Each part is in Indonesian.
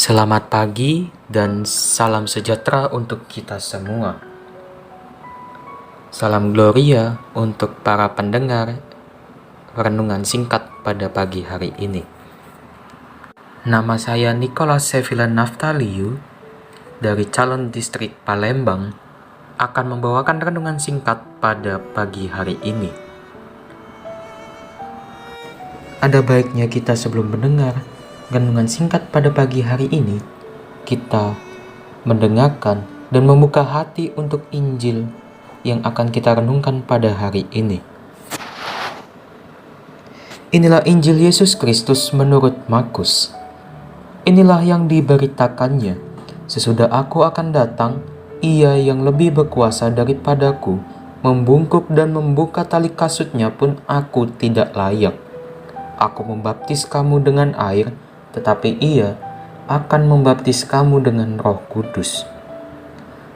Selamat pagi dan salam sejahtera untuk kita semua. Salam Gloria untuk para pendengar renungan singkat pada pagi hari ini. Nama saya Nicholas Sevilan Naftaliu dari calon distrik Palembang akan membawakan renungan singkat pada pagi hari ini. Ada baiknya kita sebelum mendengar renungan singkat pada pagi hari ini, kita mendengarkan dan membuka hati untuk Injil yang akan kita renungkan pada hari ini. Inilah Injil Yesus Kristus menurut Markus. Inilah yang diberitakannya, sesudah aku akan datang, ia yang lebih berkuasa daripadaku, membungkuk dan membuka tali kasutnya pun aku tidak layak. Aku membaptis kamu dengan air, tetapi ia akan membaptis kamu dengan Roh Kudus.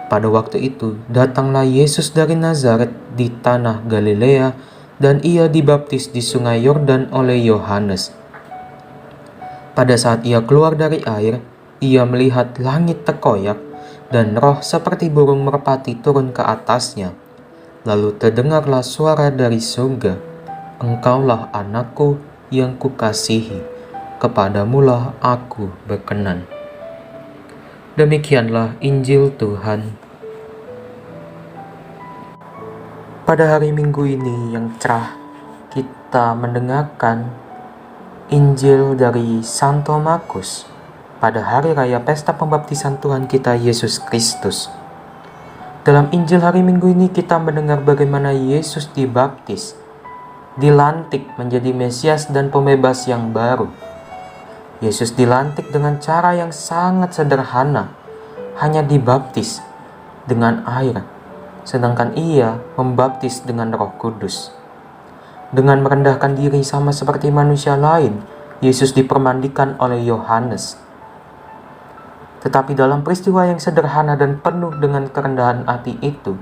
Pada waktu itu, datanglah Yesus dari Nazaret di tanah Galilea, dan ia dibaptis di sungai Yordan oleh Yohanes. Pada saat ia keluar dari air, ia melihat langit terkoyak, dan roh seperti burung merpati turun ke atasnya. Lalu terdengarlah suara dari surga, "Engkaulah anakku yang kukasihi, kepadamulah aku berkenan." Demikianlah Injil Tuhan. Pada hari Minggu ini yang cerah, kita mendengarkan Injil dari Santo Markus pada hari raya pesta pembaptisan Tuhan kita Yesus Kristus. Dalam Injil hari Minggu ini kita mendengar bagaimana Yesus dibaptis, dilantik menjadi Mesias dan pembebas yang baru. Yesus dilantik dengan cara yang sangat sederhana, hanya dibaptis dengan air, sedangkan ia membaptis dengan Roh Kudus. Dengan merendahkan diri sama seperti manusia lain, Yesus dipermandikan oleh Yohanes. Tetapi dalam peristiwa yang sederhana dan penuh dengan kerendahan hati itu,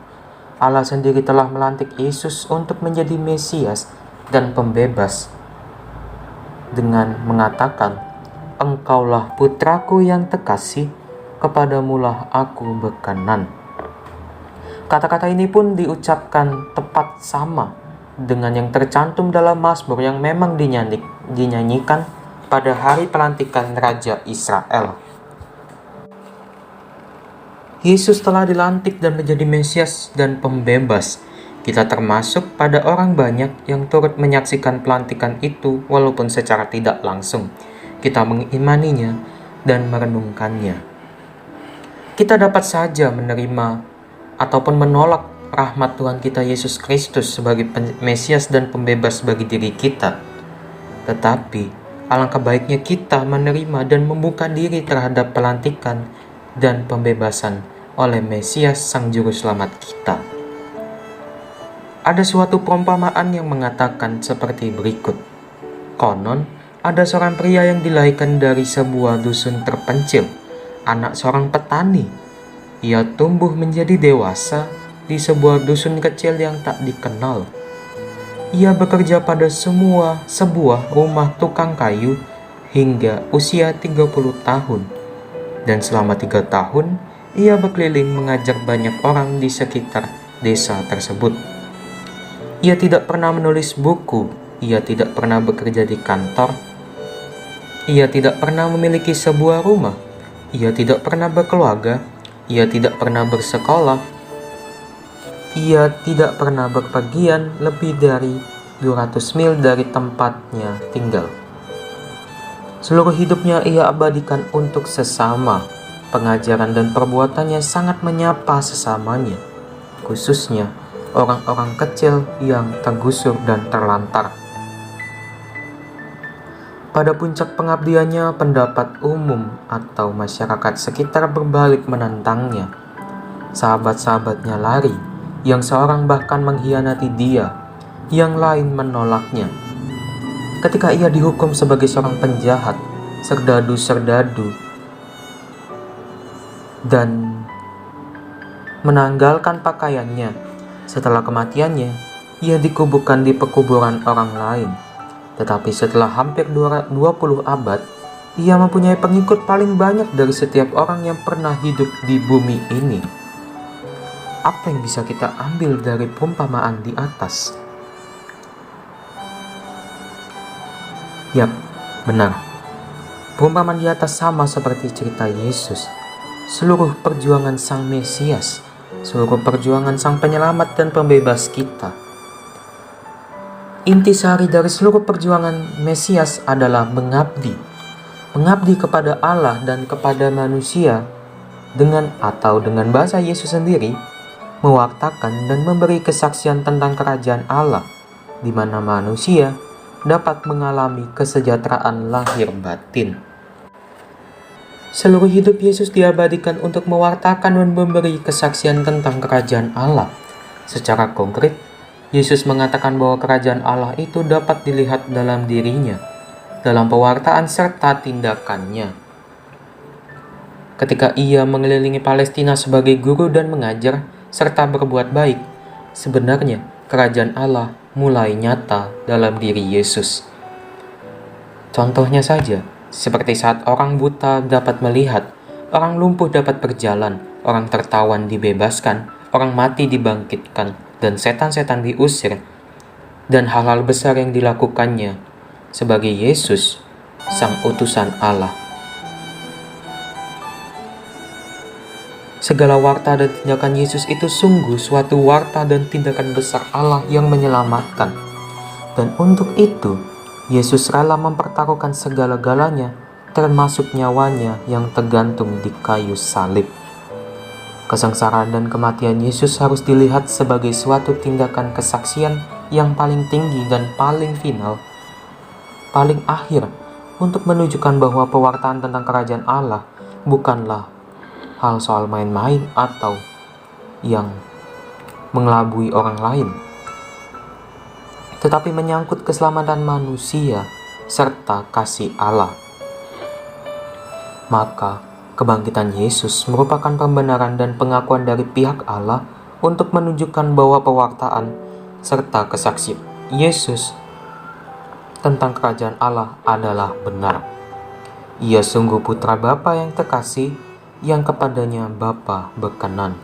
Allah sendiri telah melantik Yesus untuk menjadi Mesias dan pembebas dengan mengatakan, "Engkaulah putraku yang terkasih, kepadamulah aku berkenan." Kata-kata ini pun diucapkan tepat sama dengan yang tercantum dalam Mazmur yang memang dinyanyikan pada hari pelantikan Raja Israel. Yesus telah dilantik dan menjadi Mesias dan pembebas. Kita termasuk pada orang banyak yang turut menyaksikan pelantikan itu walaupun secara tidak langsung. Kita mengimaninya dan merenungkannya. Kita dapat saja menerima ataupun menolak rahmat Tuhan kita Yesus Kristus sebagai Mesias dan pembebas bagi diri kita. Tetapi alangkah baiknya kita menerima dan membuka diri terhadap pelantikan dan pembebasan oleh Mesias Sang Juru Selamat kita. Ada suatu perumpamaan yang mengatakan seperti berikut. Konon, ada seorang pria yang dilahirkan dari sebuah dusun terpencil, anak seorang petani. Ia tumbuh menjadi dewasa di sebuah dusun kecil yang tak dikenal. Ia bekerja pada sebuah rumah tukang kayu hingga usia 30 tahun. Dan selama 3 tahun, ia berkeliling mengajar banyak orang di sekitar desa tersebut. Ia tidak pernah menulis buku, ia tidak pernah bekerja di kantor, ia tidak pernah memiliki sebuah rumah, ia tidak pernah berkeluarga, ia tidak pernah bersekolah, ia tidak pernah berpergian lebih dari 200 mil dari tempatnya tinggal. Seluruh hidupnya ia abadikan untuk sesama. Pengajaran dan perbuatannya sangat menyapa sesamanya, khususnya orang-orang kecil yang tergusur dan terlantar. Pada puncak pengabdiannya, pendapat umum atau masyarakat sekitar berbalik menentangnya. Sahabat-sahabatnya lari, yang seorang bahkan mengkhianati dia, yang lain menolaknya. Ketika ia dihukum sebagai seorang penjahat, serdadu-serdadu, dan menanggalkan pakaiannya, setelah kematiannya, ia dikuburkan di pekuburan orang lain. Tetapi setelah hampir 20 abad, Ia mempunyai pengikut paling banyak dari setiap orang yang pernah hidup di bumi ini. Apa yang bisa kita ambil dari perumpamaan di atas? Yap, benar. Perumpamaan di atas sama seperti cerita Yesus. Seluruh perjuangan Sang Mesias, seluruh perjuangan Sang Penyelamat dan Pembebas kita. Intisari dari seluruh perjuangan Mesias adalah mengabdi kepada Allah dan kepada manusia dengan bahasa Yesus sendiri, mewartakan dan memberi kesaksian tentang kerajaan Allah, di mana manusia dapat mengalami kesejahteraan lahir batin. Seluruh hidup Yesus diabadikan untuk mewartakan dan memberi kesaksian tentang kerajaan Allah. Secara konkret, Yesus mengatakan bahwa kerajaan Allah itu dapat dilihat dalam dirinya, dalam pewartaan serta tindakannya. Ketika ia mengelilingi Palestina sebagai guru dan mengajar, serta berbuat baik, sebenarnya kerajaan Allah mulai nyata dalam diri Yesus. Contohnya saja, seperti saat orang buta dapat melihat, orang lumpuh dapat berjalan, orang tertawan dibebaskan, orang mati dibangkitkan, dan setan-setan diusir, dan hal-hal besar yang dilakukannya sebagai Yesus, Sang Utusan Allah. Segala warta dan tindakan Yesus itu sungguh suatu warta dan tindakan besar Allah yang menyelamatkan. Dan untuk itu, Yesus rela mempertaruhkan segala-galanya, termasuk nyawanya yang tergantung di kayu salib. Kesengsaraan dan kematian Yesus harus dilihat sebagai suatu tindakan kesaksian yang paling tinggi dan paling final, paling akhir, untuk menunjukkan bahwa pewartaan tentang kerajaan Allah bukanlah hal soal main-main atau yang mengelabui orang lain, tetapi menyangkut keselamatan manusia serta kasih Allah. Maka, kebangkitan Yesus merupakan pembenaran dan pengakuan dari pihak Allah untuk menunjukkan bahwa pewartaan serta kesaksian Yesus tentang kerajaan Allah adalah benar. Ia sungguh putra Bapa yang terkasih, yang kepadanya Bapa berkenan.